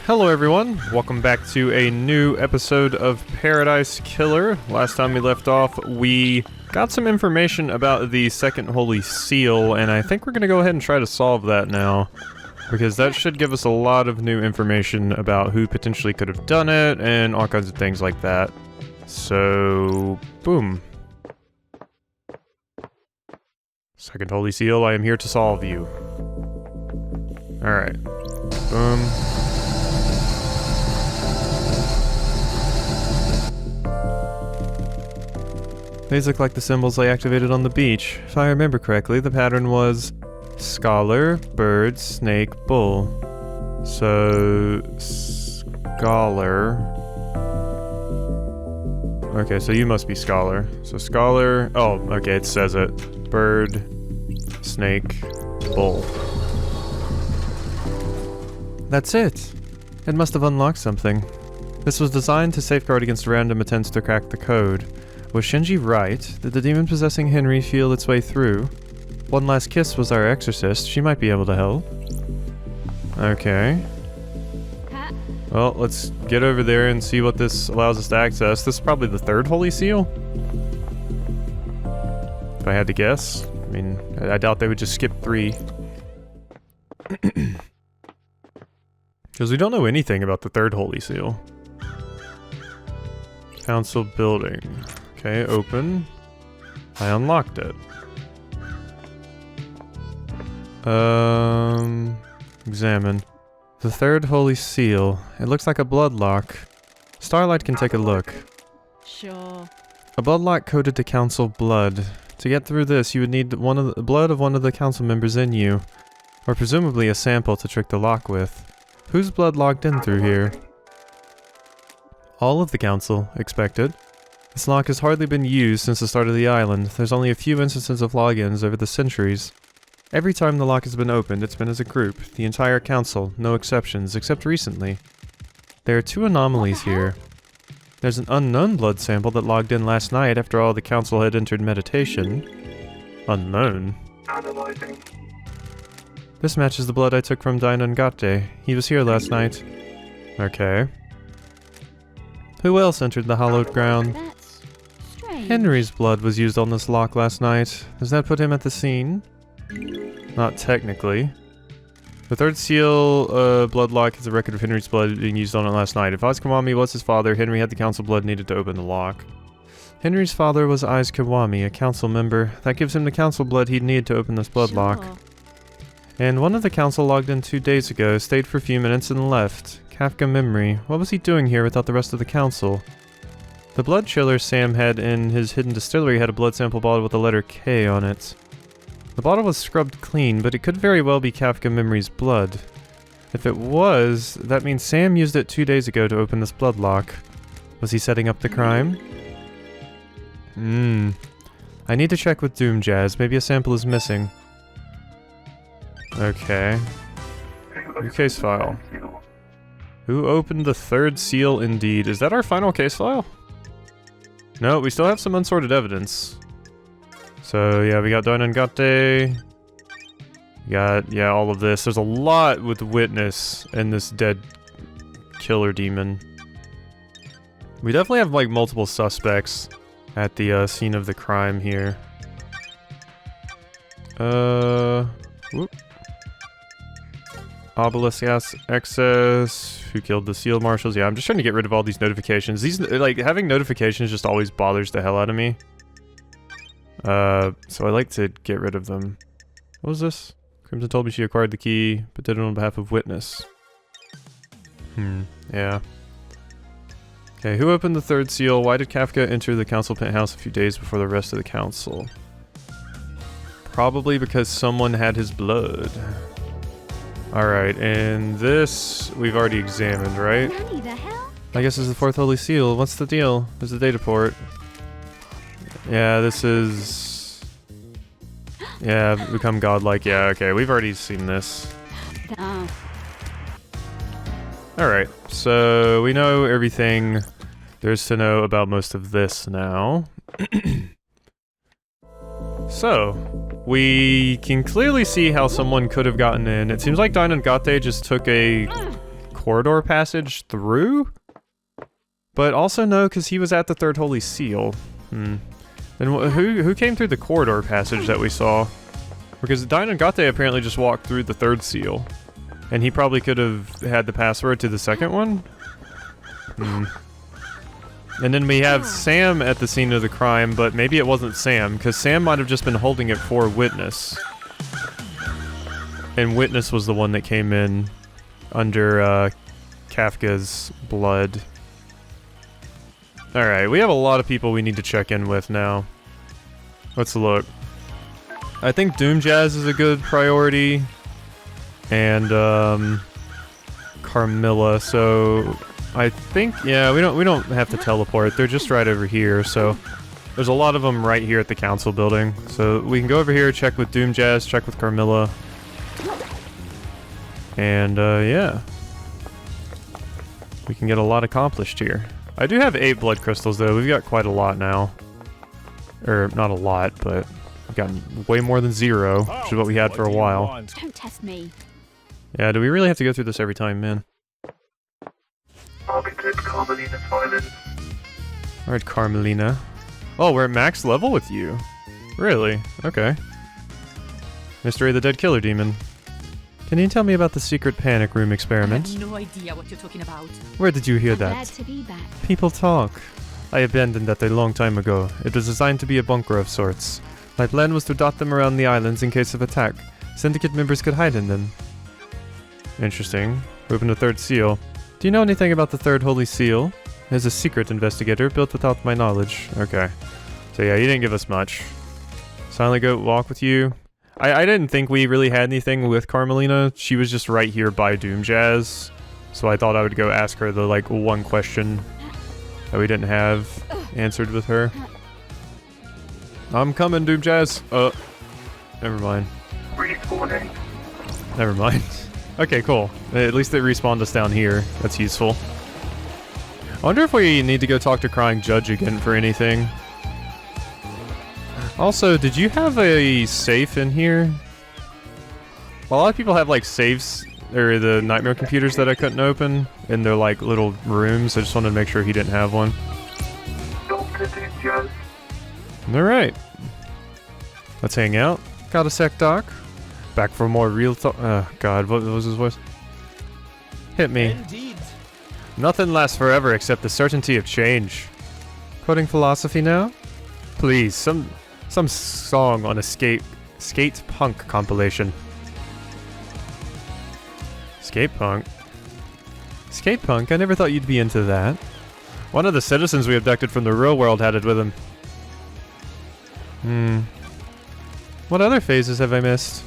Hello everyone, welcome back to a new episode of Paradise Killer. Last time we left off, we got some information about the second holy seal, and I think we're gonna go ahead and try to solve that now. Because that should give us a lot of new information about who potentially could have done it, and all kinds of things like that. So, boom. Second holy seal, I am here to solve you. Alright. Boom. These look like the symbols I activated on the beach. If I remember correctly, the pattern was scholar, bird, snake, bull. So, scholar. Okay, so you must be scholar. So scholar, oh, okay, it says it. Bird, snake, bull. That's it. It must have unlocked something. This was designed to safeguard against random attempts to crack the code. Was Shinji right? Did the demon possessing Henry feel its way through? One Last Kiss was our exorcist. She might be able to help. Okay. Well, let's get over there and see what this allows us to access. This is probably the third holy seal? If I had to guess. I mean, I doubt they would just skip 3. Because we don't know anything about the third holy seal. Council building. Okay, open. I unlocked it. Examine. The third holy seal. It looks like a bloodlock. Starlight can take a look. Sure. A bloodlock coded to council blood. To get through this, you would need the blood of one of the council members in you. Or presumably a sample to trick the lock with. Whose blood logged in through here? All of the council, expected. This lock has hardly been used since the start of the island. There's only a few instances of logins over the centuries. Every time the lock has been opened, it's been as a group. The entire council, no exceptions, except recently. There are 2 anomalies here. There's an unknown blood sample that logged in last night after all the council had entered meditation. Unknown? Analyzing. This matches the blood I took from Deinongate. He was here last night. Okay. Who else entered the hallowed ground? That's strange. Henry's blood was used on this lock last night. Does that put him at the scene? Not technically. The third seal, bloodlock is a record of Henry's blood being used on it last night. If Aiz Kiwami was his father, Henry had the council blood needed to open the lock. Henry's father was Aiz Kiwami, a council member. That gives him the council blood he'd need to open this bloodlock. Sure. And one of the council logged in 2 days ago, stayed for a few minutes and left. Kafka memory. What was he doing here without the rest of the council? The blood chiller Sam had in his hidden distillery had a blood sample bottle with the letter K on it. The bottle was scrubbed clean, but it could very well be Kafka memory's blood. If it was, that means Sam used it 2 days ago to open this blood lock. Was he setting up the crime? I need to check with Doom Jazz. Maybe a sample is missing. Okay. New case file. Who opened the third seal indeed? Is that our final case file? No, we still have some unsorted evidence. So yeah, we got Deinongate. We got, yeah, all of this. There's a lot with witness and this dead killer demon. We definitely have like multiple suspects at the scene of the crime here. Whoop. Obelisk access. Who killed the seal marshals? Yeah, I'm just trying to get rid of all these notifications. These, like, having notifications just always bothers the hell out of me. So I like to get rid of them. What was this? Crimson told me she acquired the key, but did it on behalf of witness. Yeah. Okay, who opened the third seal? Why did Kafka enter the council penthouse a few days before the rest of the council? Probably because someone had his blood. Alright, and this we've already examined, right? Nanny, the hell? I guess it's the fourth holy seal. What's the deal? There's a data port. Yeah, this is... Yeah, become godlike. Yeah, okay, we've already seen this. Oh. Alright, so we know everything there's to know about most of this now. So, we can clearly see how someone could have gotten in. It seems like Deinongate just took a corridor passage through? But also no, because he was at the third holy seal. Then who came through the corridor passage that we saw? Because Deinongate apparently just walked through the third seal. And he probably could have had the password to the second one? And then we have Sam at the scene of the crime, but maybe it wasn't Sam, because Sam might have just been holding it for Witness. And Witness was the one that came in under Kafka's blood. Alright, we have a lot of people we need to check in with now. Let's look. I think Doom Jazz is a good priority. And Carmilla, so I think, yeah, we don't have to teleport. They're just right over here, so there's a lot of them right here at the council building. So we can go over here, check with Doom Jazz, check with Carmilla. And yeah. We can get a lot accomplished here. I do have 8 blood crystals though. We've got quite a lot now. Or not a lot, but we've gotten way more than 0, which is what we had for a while. Don't test me. Yeah, do we really have to go through this every time, man? Alright, Carmelina. Oh, we're at max level with you. Really? Okay. Mystery of the Dead Killer Demon. Can you tell me about the secret panic room experiment? I have no idea what you're talking about. Where did you hear I'm that? glad to be back. People talk. I abandoned that a long time ago. It was designed to be a bunker of sorts. My plan was to dot them around the islands in case of attack. Syndicate members could hide in them. Interesting. Open the third seal. Do you know anything about the third holy seal? As a secret investigator built without my knowledge. Okay. So yeah, you didn't give us much. Silent Goat walk with you. I didn't think we really had anything with Carmelina. She was just right here by Doom Jazz. So I thought I would go ask her the like one question that we didn't have answered with her. I'm coming, Doom Jazz. Never mind. Never mind. Okay, cool. At least they respawned us down here. That's useful. I wonder if we need to go talk to Crying Judge again for anything. Also, did you have a safe in here? Well, a lot of people have like safes, or the nightmare computers that I couldn't open in their like little rooms. I just wanted to make sure he didn't have one. Alright. Let's hang out. Got a sec, Doc? Back for more real talk. Oh, God, what was his voice? Hit me. Indeed. Nothing lasts forever except the certainty of change. Quoting philosophy now? Please, some song on a skate punk compilation. Skate punk? Skate punk? I never thought you'd be into that. One of the citizens we abducted from the real world had it with him. What other phases have I missed?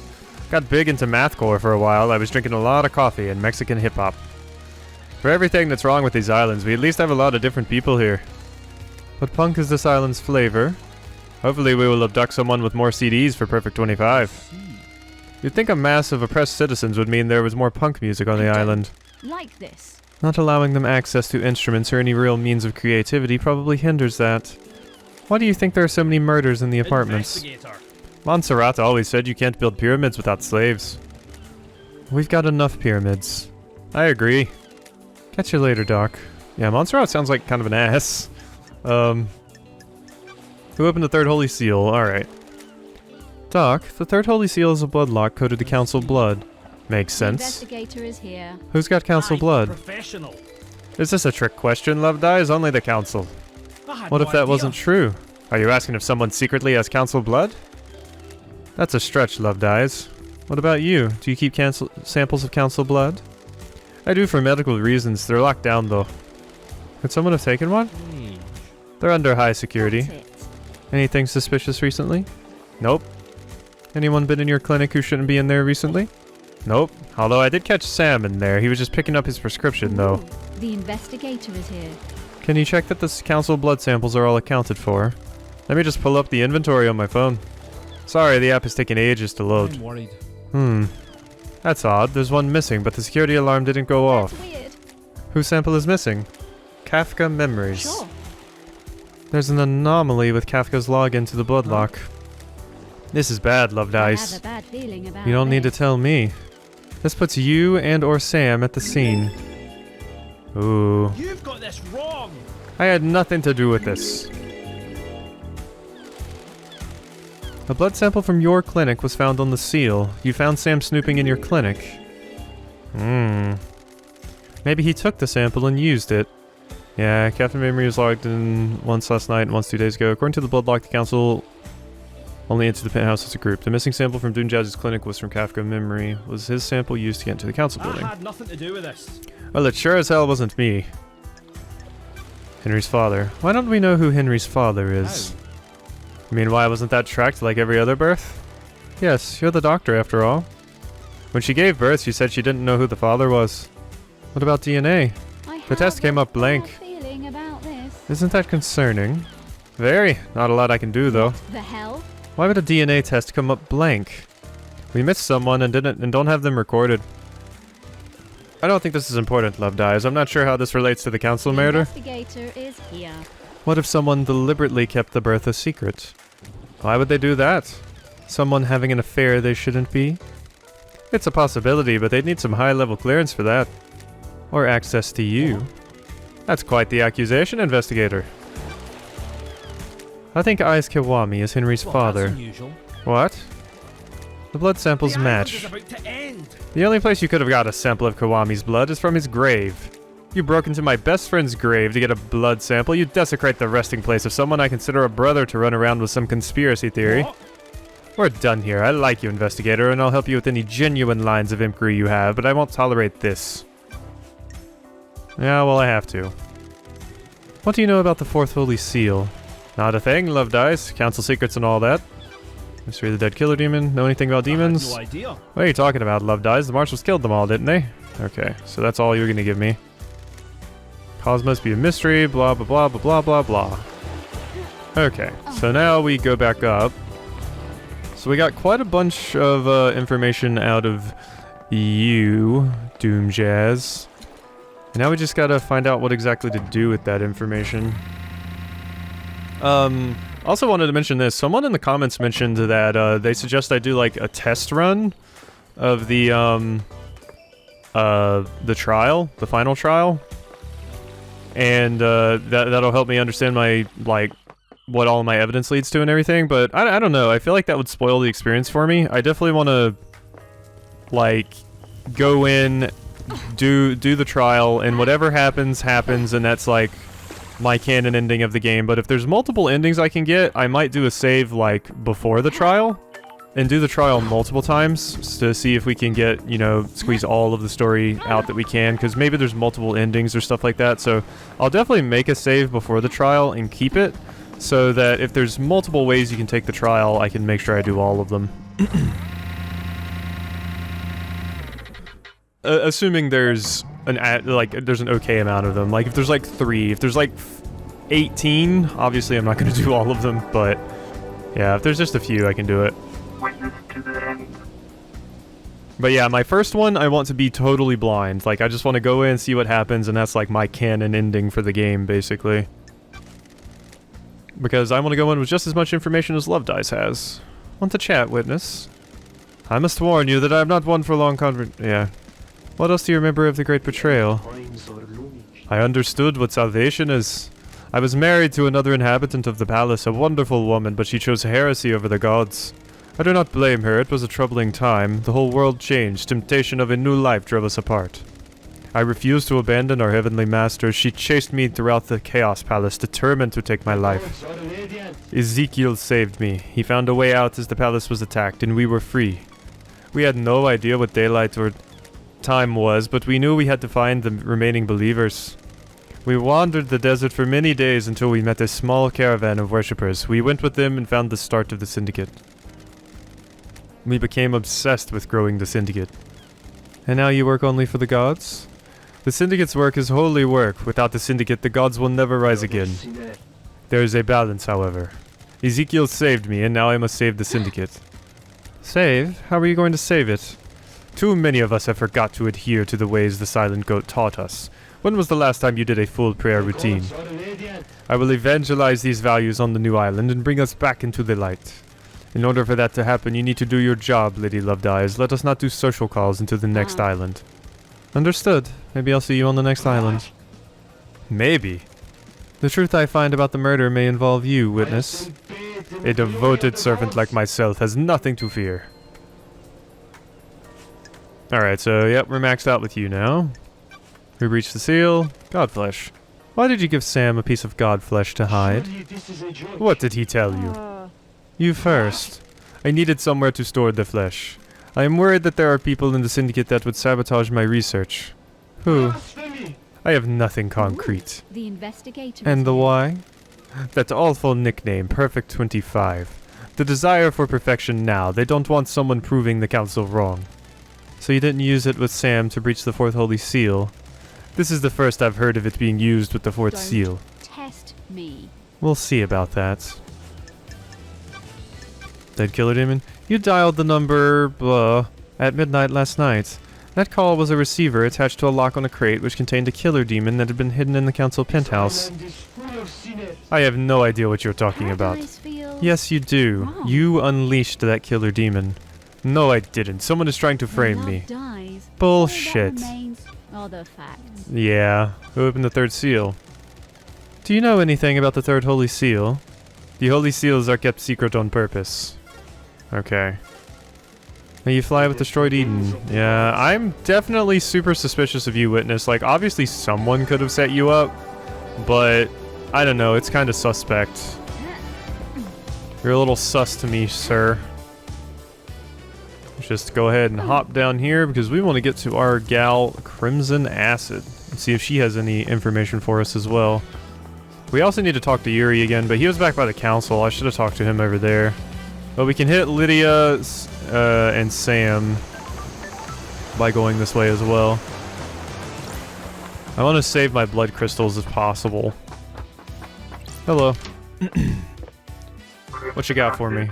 Got big into mathcore for a while. I was drinking a lot of coffee and Mexican hip-hop. For everything that's wrong with these islands, we at least have a lot of different people here. But punk is this island's flavor. Hopefully we will abduct someone with more CDs for Perfect 25. You'd think a mass of oppressed citizens would mean there was more punk music on the island. Like this. Not allowing them access to instruments or any real means of creativity probably hinders that. Why do you think there are so many murders in the apartments? Montserrat always said you can't build pyramids without slaves. We've got enough pyramids. I agree. Catch you later, Doc. Yeah, Montserrat sounds like kind of an ass. Who opened the third holy seal? Alright. Doc, the third holy seal is a bloodlock coded to council blood. Makes The sense. investigator is here. Who's got council blood? Professional. Is this a trick question, Love Dies? Only the council. What if that wasn't true? Are you asking if someone secretly has council blood? That's a stretch, Love Dies. What about you? Do you keep samples of council blood? I do for medical reasons. They're locked down, though. Could someone have taken one? They're under high security. That's it. Anything suspicious recently? Nope. Anyone been in your clinic who shouldn't be in there recently? Nope. Although I did catch Sam in there. He was just picking up his prescription, though. Ooh, the investigator is here. Can you check that the council blood samples are all accounted for? Let me just pull up the inventory on my phone. Sorry, the app is taking ages to load. I'm worried. That's odd. There's one missing, but the security alarm didn't go off. That's weird. Whose sample is missing? Kafka Memories. Sure. There's an anomaly with Kafka's login to the bloodlock. This is bad, Love I Dice. have a bad feeling about You don't need to this. tell me. This puts you and or Sam at the scene. Ooh. You've got this wrong. I had nothing to do with this. A blood sample from your clinic was found on the seal. You found Sam snooping in your clinic. Maybe he took the sample and used it. Yeah, Captain Memory was logged in once last night and once 2 days ago. According to the bloodlock, the council only entered the penthouse as a group. The missing sample from Dunjaz's clinic was from Kafka Memory. Was his sample used to get into the council building? I had nothing to do with this. Well, it sure as hell wasn't me. Henry's father. Why don't we know who Henry's father is? I mean, why wasn't that tracked like every other birth? Yes, you're the doctor after all. When she gave birth, she said she didn't know who the father was. What about DNA? The test came up blank. Feeling about this. Isn't that concerning? Very. Not a lot I can do, though. The hell? Why would a DNA test come up blank? We missed someone and don't have them recorded. I don't think this is important, Love Dies. I'm not sure how this relates to the council The murder. investigator is here. What if someone deliberately kept the birth a secret? Why would they do that? Someone having an affair they shouldn't be? It's a possibility, but they'd need some high-level clearance for that. Or access to you. That's quite the accusation, investigator. I think Ais Kiwami is Henry's father. That's unusual. What? The blood samples The match. island is about to end. The only place you could have got a sample of Kiwami's blood is from his grave. You broke into my best friend's grave to get a blood sample. You desecrate the resting place of someone I consider a brother to run around with some conspiracy theory. What? We're done here. I like you, investigator, and I'll help you with any genuine lines of inquiry you have, but I won't tolerate this. Yeah, well, I have to. What do you know about the Fourth Holy Seal? Not a thing, Love Dice. Council secrets and all that. Mystery of the Dead Killer Demon. Know anything about demons? I had no idea. What are you talking about, Love Dies? The Marshals killed them all, didn't they? Okay, so that's all you're gonna give me. Cause must be a mystery, blah blah blah blah blah blah blah. Okay, so now we go back up. So we got quite a bunch of information out of you, Doom Jazz. And now we just gotta find out what exactly to do with that information. Also wanted to mention this. Someone in the comments mentioned that they suggest I do like a test run of the trial, the final trial. And that'll help me understand my, like, what all my evidence leads to and everything, but I don't know. I feel like that would spoil the experience for me. I definitely want to, like, go in, do the trial, and whatever happens, and that's, like, my canon ending of the game. But if there's multiple endings I can get, I might do a save, like, before the trial, and do the trial multiple times to see if we can get, you know, squeeze all of the story out that we can, because maybe there's multiple endings or stuff like that. So I'll definitely make a save before the trial and keep it, so that if there's multiple ways you can take the trial, I can make sure I do all of them. Assuming there's there's an okay amount of them. Like, if there's like 3, if there's like 18, obviously I'm not going to do all of them, but yeah, if there's just a few, I can do it. But yeah, my first one, I want to be totally blind. Like, I just want to go in, see what happens, and that's like my canon ending for the game, basically. Because I want to go in with just as much information as Love Dice has. Want to chat, witness? I must warn you that I am not one for long yeah. What else do you remember of the great betrayal? I understood what salvation is. I was married to another inhabitant of the palace, a wonderful woman, but she chose heresy over the gods. I do not blame her. It was a troubling time. The whole world changed. Temptation of a new life drove us apart. I refused to abandon our heavenly master. She chased me throughout the Chaos Palace, determined to take my life. Ezekiel saved me. He found a way out as the palace was attacked, and we were free. We had no idea what daylight or time was, but we knew we had to find the remaining believers. We wandered the desert for many days until we met a small caravan of worshippers. We went with them and found the start of the syndicate. We became obsessed with growing the syndicate. And now you work only for the gods? The syndicate's work is holy work. Without the syndicate, the gods will never rise again. There is a balance, however. Ezekiel saved me, and now I must save the syndicate. Save? How are you going to save it? Too many of us have forgot to adhere to the ways the Silent Goat taught us. When was the last time you did a full prayer routine? I will evangelize these values on the new island and bring us back into the light. In order for that to happen, you need to do your job, Lady Loved Eyes. Let us not do social calls into the next island. Understood. Maybe I'll see you on the next island. Maybe. The truth I find about the murder may involve you, witness. A devoted servant like myself has nothing to fear. Alright, so yep, we're maxed out with you now. We breached the seal. Godflesh. Why did you give Sam a piece of godflesh to hide? What did he tell you? You first. I needed somewhere to store the flesh. I am worried that there are people in the Syndicate that would sabotage my research. Who? I have nothing concrete. The investigator. And the why? That awful nickname, Perfect 25. The desire for perfection now. They don't want someone proving the council wrong. So you didn't use it with Sam to breach the fourth holy seal. This is the first I've heard of it being used with the fourth Don't seal. Test me. We'll see about that. Dead Killer Demon, you dialed the number, blah, at midnight last night. That call was a receiver attached to a lock on a crate which contained a killer demon that had been hidden in the council penthouse. I have no idea what you're talking about. Yes, you do. Wrong. You unleashed that killer demon. No, I didn't. Someone is trying to frame me. Dies. Bullshit. All that remains are the facts. Yeah, who opened the third seal? Do you know anything about the third holy seal? The holy seals are kept secret on purpose. Okay. May you fly with destroyed Eden. Yeah, I'm definitely super suspicious of you, Witness. Like, obviously someone could have set you up, but I don't know, it's kind of suspect. You're a little sus to me, sir. Let's just go ahead and hop down here because we want to get to our gal Crimson Acid and see if she has any information for us as well. We also need to talk to Yuri again, but he was back by the council. I should have talked to him over there. But we can hit Lydia and Sam by going this way as well. I want to save my blood crystals if possible. Hello. What you got for me?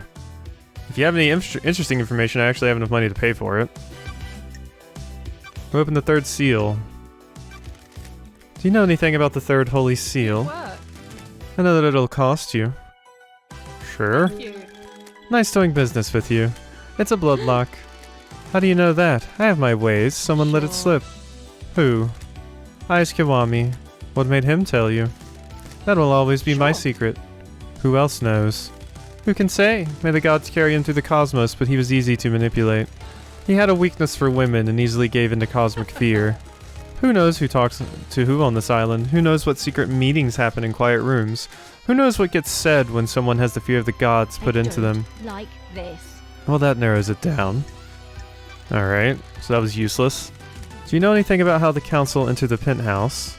If you have any interesting information, I actually have enough money to pay for it. We open the third seal. Do you know anything about the third holy seal? What? I know that it'll cost you. Sure. Thank you. Nice doing business with you. It's a bloodlock. How do you know that? I have my ways. Someone let it slip. Who? Ais Kiwami. What made him tell you? That will always be my secret. Who else knows? Who can say? May the gods carry him through the cosmos, but he was easy to manipulate. He had a weakness for women and easily gave into cosmic fear. Who knows who talks to who on this island? Who knows what secret meetings happen in quiet rooms? Who knows what gets said when someone has the fear of the gods put into them? Like this. Well, that narrows it down. Alright, so that was useless. Do you know anything about how the council entered the penthouse?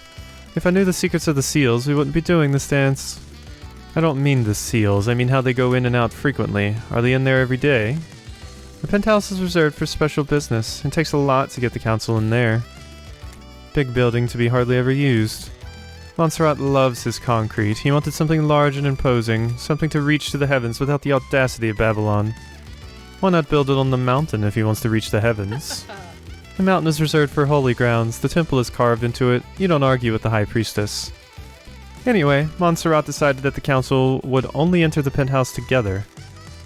If I knew the secrets of the seals, we wouldn't be doing this dance. I don't mean the seals, I mean how they go in and out frequently. Are they in there every day? The penthouse is reserved for special business. It takes a lot to get the council in there. Big building to be hardly ever used. Montserrat loves his concrete. He wanted something large and imposing, something to reach to the heavens without the audacity of Babylon. Why not build it on the mountain if he wants to reach the heavens? The mountain is reserved for holy grounds. The temple is carved into it. You don't argue with the high priestess. Anyway, Montserrat decided that the council would only enter the penthouse together.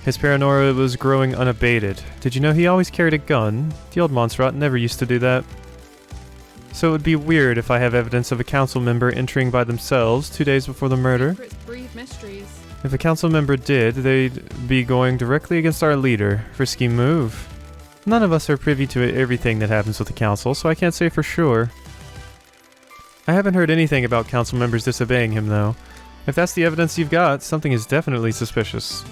His paranoia was growing unabated. Did you know he always carried a gun? The old Montserrat never used to do that. So it would be weird if I have evidence of a council member entering by themselves 2 days before the murder. Secrets breed mysteries. If a council member did, they'd be going directly against our leader. Risky move. None of us are privy to everything that happens with the council, so I can't say for sure. I haven't heard anything about council members disobeying him, though. If that's the evidence you've got, something is definitely suspicious.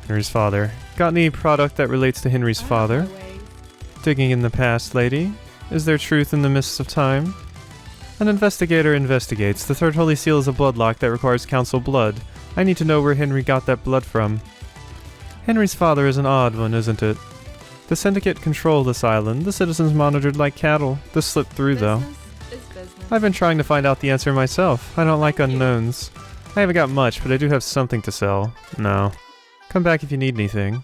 Henry's father. Got any product that relates to Henry's father? Digging in the past, lady. Is there truth in the mists of time? An investigator investigates. The third holy seal is a bloodlock that requires council blood. I need to know where Henry got that blood from. Henry's father is an odd one, isn't it? The Syndicate control this island. The citizens monitored like cattle. This slipped through, though. I've been trying to find out the answer myself. I don't like unknowns. I haven't got much, but I do have something to sell. No. Come back if you need anything.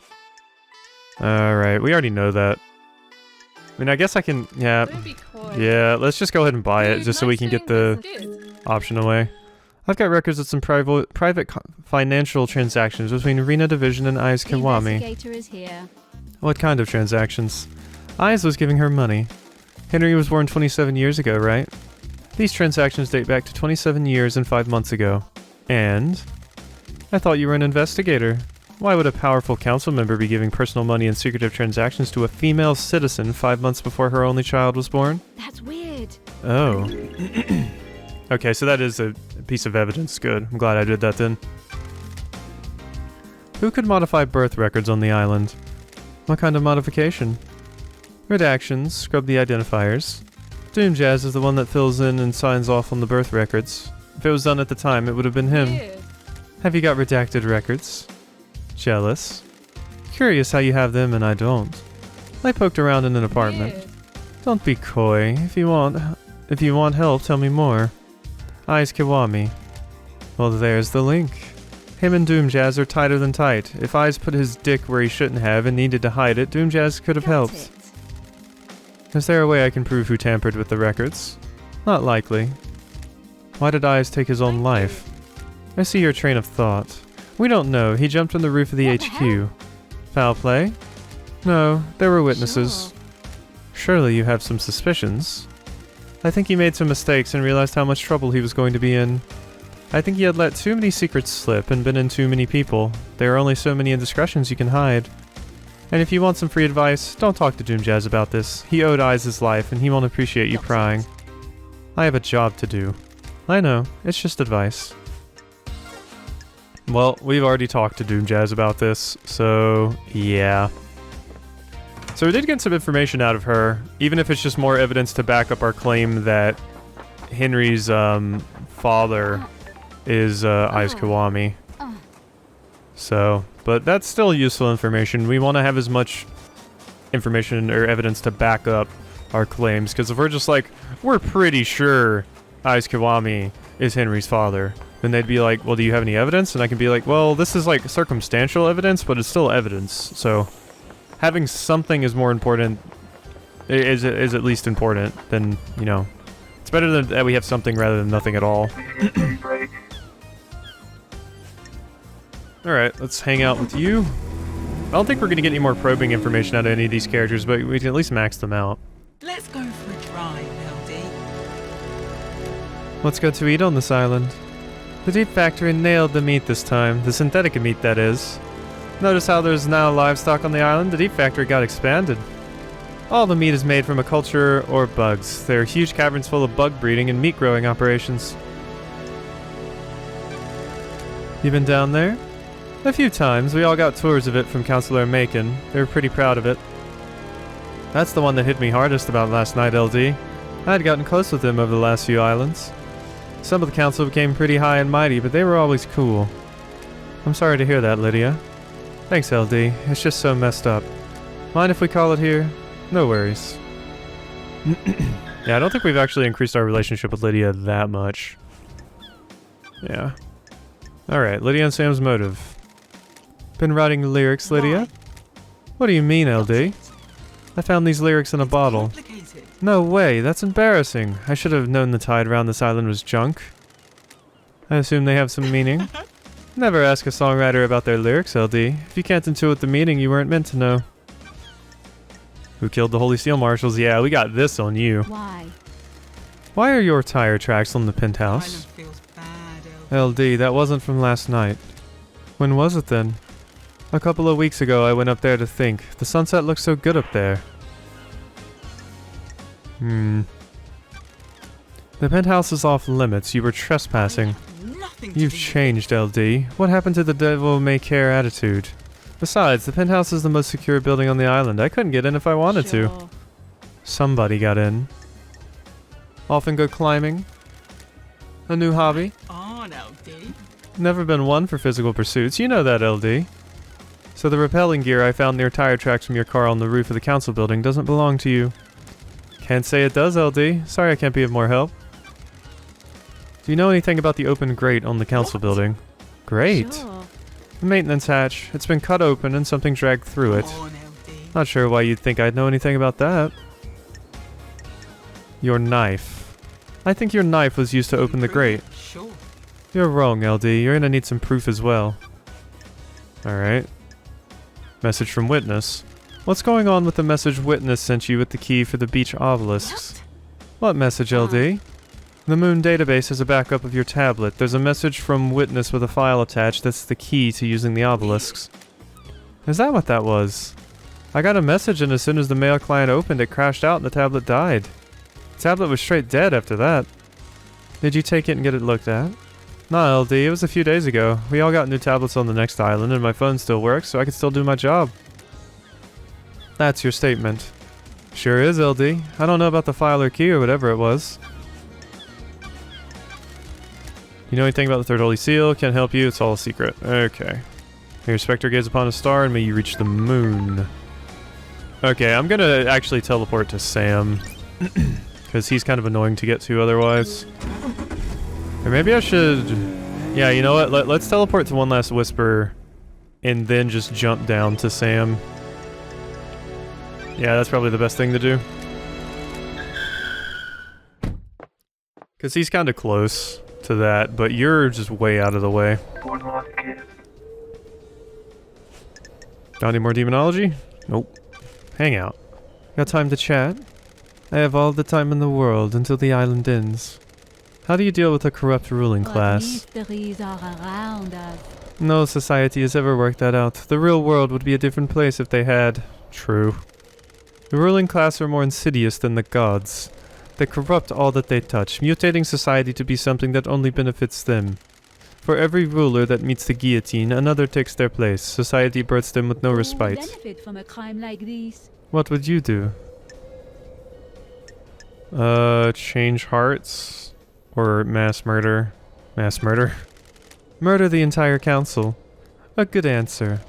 Alright, we already know that. I mean, I guess I can, yeah. Yeah, let's just go ahead and buy it, just so we can get the option away. I've got records of some private financial transactions between Rena Division and Ais The Kiwami. investigator is here. What kind of transactions? Ais was giving her money. Henry was born 27 years ago, right? These transactions date back to 27 years and 5 months ago. And I thought you were an investigator. Why would a powerful council member be giving personal money and secretive transactions to a female citizen 5 months before her only child was born? That's weird. Oh. Okay, so that is a piece of evidence. Good. I'm glad I did that then. Who could modify birth records on the island? What kind of modification? Redactions. Scrub the identifiers. Doomjazz is the one that fills in and signs off on the birth records. If it was done at the time, it would have been him. Weird. Have you got redacted records? Jealous. Curious how you have them and I don't. I poked around in an apartment. Weird. Don't be coy. If you want help, tell me more. Eyes Kiwami. Well, there's the link. Him and Doomjazz are tighter than tight. If Eyes put his dick where he shouldn't have and needed to hide it, Doomjazz could have Got helped. it. Is there a way I can prove who tampered with the records? Not likely. Why did Eyes take his own life? I see your train of thought. We don't know. He jumped on the roof of the What the HQ. Foul play? No, there were witnesses. Surely you have some suspicions. I think he made some mistakes and realized how much trouble he was going to be in. I think he had let too many secrets slip and been in too many people. There are only so many indiscretions you can hide. And if you want some free advice, don't talk to Doomjazz about this. He owed Eyes his life and he won't appreciate you prying. I have a job to do. I know, it's just advice. Well, we've already talked to Doomjazz about this, so yeah. So we did get some information out of her, even if it's just more evidence to back up our claim that Henry's father is Eyes Kiwami. So, but that's still useful information. We want to have as much information or evidence to back up our claims, because if we're just like, we're pretty sure Eyes Kiwami is Henry's father, then they'd be like, well, do you have any evidence? And I can be like, well, this is like circumstantial evidence, but it's still evidence. So having something is more important, is at least important than, you know, it's better than that we have something rather than nothing at all. Alright, let's hang out with you. I don't think we're going to get any more probing information out of any of these characters, but we can at least max them out. Let's go for a drive, LD. What's good to eat on this island? The Deep Factory nailed the meat this time. The synthetic meat, that is. Notice how there's now livestock on the island? The Deep Factory got expanded. All the meat is made from a culture or bugs. There are huge caverns full of bug breeding and meat growing operations. You been down there? A few times. We all got tours of it from Councilor Macon. They were pretty proud of it. That's the one that hit me hardest about last night, LD. I had gotten close with them over the last few islands. Some of the council became pretty high and mighty, but they were always cool. I'm sorry to hear that, Lydia. Thanks, LD. It's just so messed up. Mind if we call it here? No worries. Yeah, I don't think we've actually increased our relationship with Lydia that much. Yeah. Alright, Lydia and Sam's motive. Been writing lyrics, Lydia? What do you mean, LD? I found these lyrics in a bottle. Complicated. No way, that's embarrassing. I should have known the tide around this island was junk. I assume they have some meaning. Never ask a songwriter about their lyrics, LD. If you can't intuit the meaning, you weren't meant to know. Who killed the Holy Steel Marshals? Yeah, we got this on you. Why? Why are your tire tracks on the penthouse? Island feels bad, LD. LD, that wasn't from last night. When was it then? A couple of weeks ago I went up there to think. The sunset looks so good up there. The penthouse is off limits. You were trespassing. Nothing to You've do changed, LD. What happened to the devil may care attitude? Besides, the penthouse is the most secure building on the island. I couldn't get in if I wanted to. Sure. Somebody got in. Often go climbing? A new hobby? on, LD. Never been one for physical pursuits. You know that, LD. So the rappelling gear I found near tire tracks from your car on the roof of the council building doesn't belong to you. Can't say it does, LD. Sorry I can't be of more help. Do you know anything about the open grate on the council building? Great. Sure. The maintenance hatch. It's been cut open and something dragged through it. On, LD. Not sure why you'd think I'd know anything about that. Your knife. I think your knife was used to open the grate. Sure. You're wrong, LD. You're gonna need some proof as well. Alright. Message from Witness. What's going on with the message Witness sent you with the key for the beach obelisks? What message, LD? The Moon database has a backup of your tablet. There's a message from Witness with a file attached that's the key to using the obelisks. Is that what that was? I got a message and as soon as the mail client opened, it crashed out and the tablet died. The tablet was straight dead after that. Did you take it and get it looked at? Nah, LD, it was a few days ago. We all got new tablets on the next island and my phone still works, so I can still do my job. That's your statement. Sure is, LD. I don't know about the file or key or whatever it was. You know anything about the Third Holy Seal? Can't help you, it's all a secret. Okay. May your spectre gaze upon a star and may you reach the moon. Okay, I'm gonna actually teleport to Sam. Because he's kind of annoying to get to otherwise. Or maybe I should... Yeah, you know what? Let's teleport to one last whisper. And then just jump down to Sam. Yeah, that's probably the best thing to do. Because he's kind of close to that, but you're just way out of the way. Got any more demonology? Nope. Hang out. Got time to chat? I have all the time in the world until the island ends. How do you deal with a corrupt ruling class? Mysteries are around us. No society has ever worked that out. The real world would be a different place if they had. True. The ruling class are more insidious than the gods. They corrupt all that they touch, mutating society to be something that only benefits them. For every ruler that meets the guillotine, another takes their place. Society births them with no respite. Benefit from a crime like this. What would you do? Change hearts? Or mass murder? Mass murder? Murder the entire council. A good answer.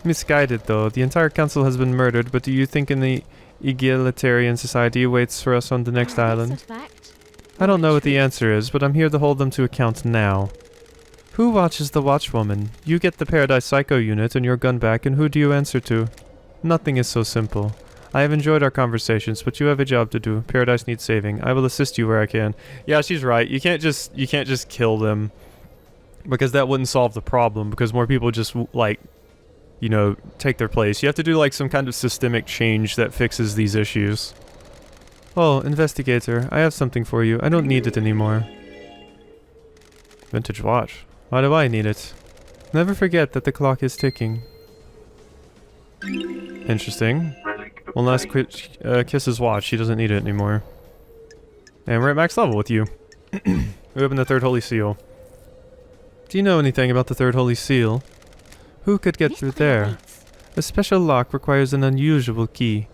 Misguided though, the entire council has been murdered, but do you think an egalitarian society waits for us on the next island? That's a fact. I don't know what the answer is, but I'm here to hold them to account now. Who watches the Watchwoman? You get the Paradise Psycho unit and your gun back, and who do you answer to? Nothing is so simple. I have enjoyed our conversations, but you have a job to do. Paradise needs saving. I will assist you where I can. Yeah, she's right. You can't just kill them. Because that wouldn't solve the problem, because more people just, like, you know, take their place. You have to do, like, some kind of systemic change that fixes these issues. Oh, investigator, I have something for you. I don't need it anymore. Vintage watch. Why do I need it? Never forget that the clock is ticking. Interesting. One last quick kiss his watch. She doesn't need it anymore. And we're at max level with you. We open the Third Holy Seal. Do you know anything about the Third Holy Seal? Who could get through there? A special lock requires an unusual key.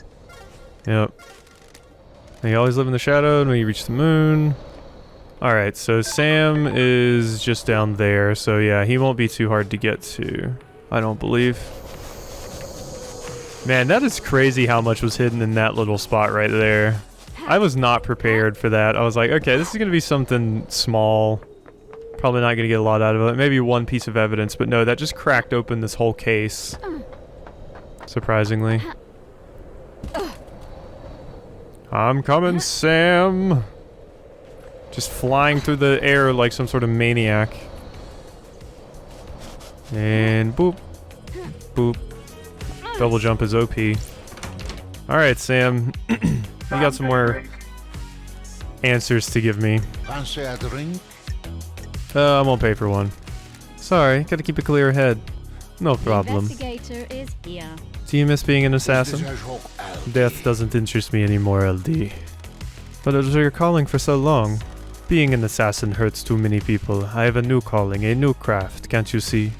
Yep. And you always live in the shadow and when you reach the moon. Alright, so Sam is just down there, so yeah, he won't be too hard to get to. I don't believe. Man, that is crazy how much was hidden in that little spot right there. I was not prepared for that. I was like, okay, this is going to be something small. Probably not going to get a lot out of it. Maybe one piece of evidence, but no, that just cracked open this whole case. Surprisingly. I'm coming, Sam. Just flying through the air like some sort of maniac. And boop. Boop. Double jump is OP. Alright, Sam. You got some more answers to give me. Fancy a drink? I won't pay for one. Sorry, gotta keep a clear head. No problem. Investigator is here. Do you miss being an assassin? Death doesn't interest me anymore, LD. But it was your calling for so long. Being an assassin hurts too many people. I have a new calling, a new craft, can't you see?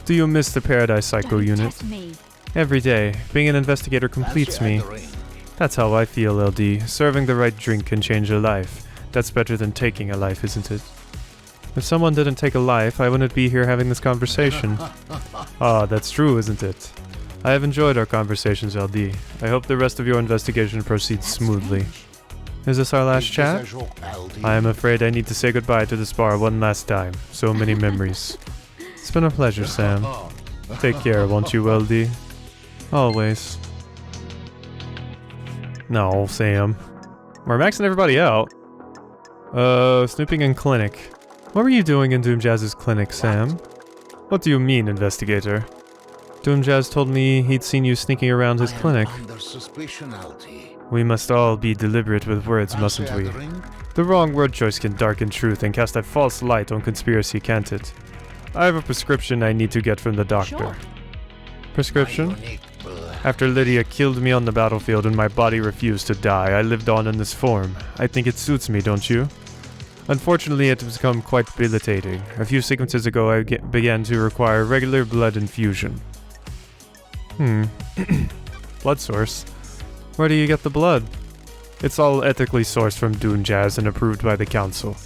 Do you miss the Paradise Psycho Don't unit? test me. Every day, being an investigator completes me. That's how I feel, LD. Serving the right drink can change a life. That's better than taking a life, isn't it? If someone didn't take a life, I wouldn't be here having this conversation. Ah, that's true, isn't it? I have enjoyed our conversations, LD. I hope the rest of your investigation proceeds smoothly. Is this our last chat? I am afraid I need to say goodbye to this bar one last time. So many memories. It's been a pleasure, Sam. Take care, won't you, LD? Always. No, Sam. We're maxing everybody out. Snooping in clinic. What were you doing in Doomjazz's clinic, Sam? What do you mean, investigator? Doomjazz told me he'd seen you sneaking around his clinic. Under suspicion, LD. We must all be deliberate with words, mustn't we? The wrong word choice can darken truth and cast a false light on conspiracy, can't it? I have a prescription I need to get from the doctor. Sure. Prescription? After Lydia killed me on the battlefield and my body refused to die, I lived on in this form. I think it suits me, don't you? Unfortunately, it has become quite debilitating. A few sequences ago, I began to require regular blood infusion. Blood source? Where do you get the blood? It's all ethically sourced from Dunjaz and approved by the council.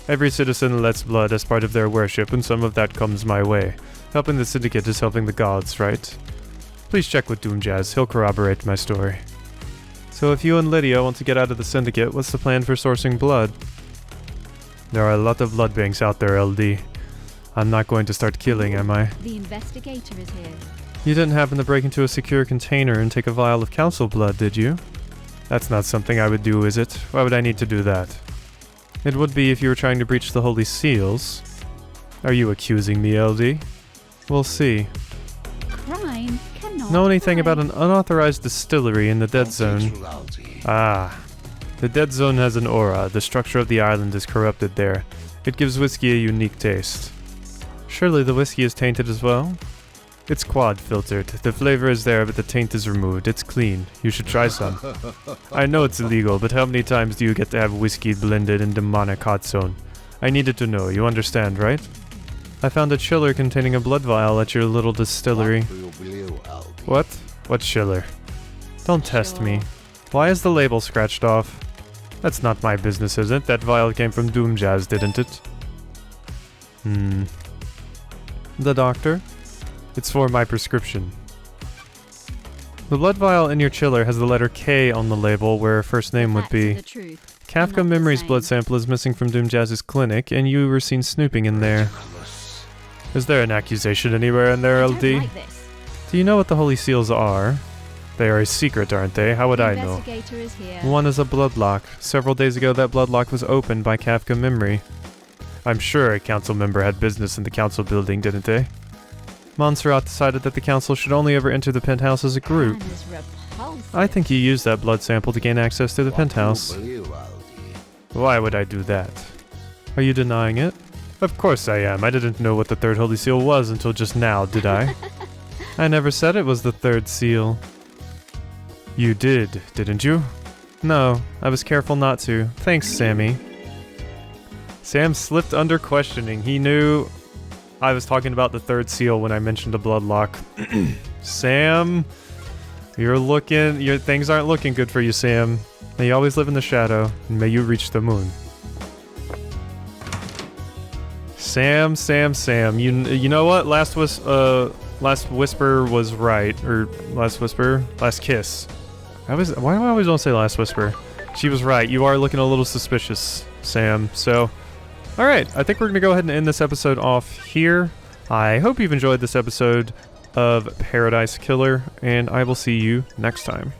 Every citizen lets blood as part of their worship, and some of that comes my way. Helping the syndicate is helping the gods, right? Please check with Dunjaz, he'll corroborate my story. So if you and Lydia want to get out of the syndicate, what's the plan for sourcing blood? There are a lot of blood banks out there, LD. I'm not going to start killing, am I? The investigator is here. You didn't happen to break into a secure container and take a vial of council blood, did you? That's not something I would do, is it? Why would I need to do that? It would be if you were trying to breach the holy seals. Are you accusing me, LD? We'll see. Crime cannot Know anything hide. about an unauthorized distillery in the Dead Zone? Ah. The Dead Zone has an aura. The structure of the island is corrupted there. It gives whiskey a unique taste. Surely the whiskey is tainted as well? It's quad filtered. The flavor is there, but the taint is removed. It's clean. You should try some. I know it's illegal, but how many times do you get to have whiskey blended in demonic hot zone? I needed to know. You understand, right? I found a chiller containing a blood vial at your little distillery. What? What chiller? Don't test me. Why is the label scratched off? That's not my business, is it? That vial came from Doomjazz, didn't it? The doctor? It's for my prescription. The blood vial in your chiller has the letter K on the label where a first name would Facts are be. the truth. Kafka Not the Memory's same. blood sample is missing from Doomjazz's clinic, and you were seen snooping in there. Is there an accusation anywhere in there, I LD? don't like this. Do you know what the Holy Seals are? They are a secret, aren't they? How would The I know? investigator is here. One is a bloodlock. Several days ago, that bloodlock was opened by Kafka Memory. I'm sure a council member had business in the council building, didn't they? Montserrat decided that the council should only ever enter the penthouse as a group. Man is repulsive. I think you used that blood sample to gain access to the penthouse. Why would I do that? Are you denying it? Of course I am. I didn't know what the third Holy Seal was until just now, did I? I never said it was the third seal. You did, didn't you? No, I was careful not to. Thanks, Sammy. Sam slipped under questioning. He knew I was talking about the third seal when I mentioned the bloodlock. Sam, your things aren't looking good for you, Sam. May you always live in the shadow, and may you reach the moon. Sam. You know what? Last whisper was right, or last kiss. Why do I always want to say last whisper? She was right. You are looking a little suspicious, Sam. So, all right. I think we're gonna go ahead and end this episode off here. I hope you've enjoyed this episode of Paradise Killer, and I will see you next time.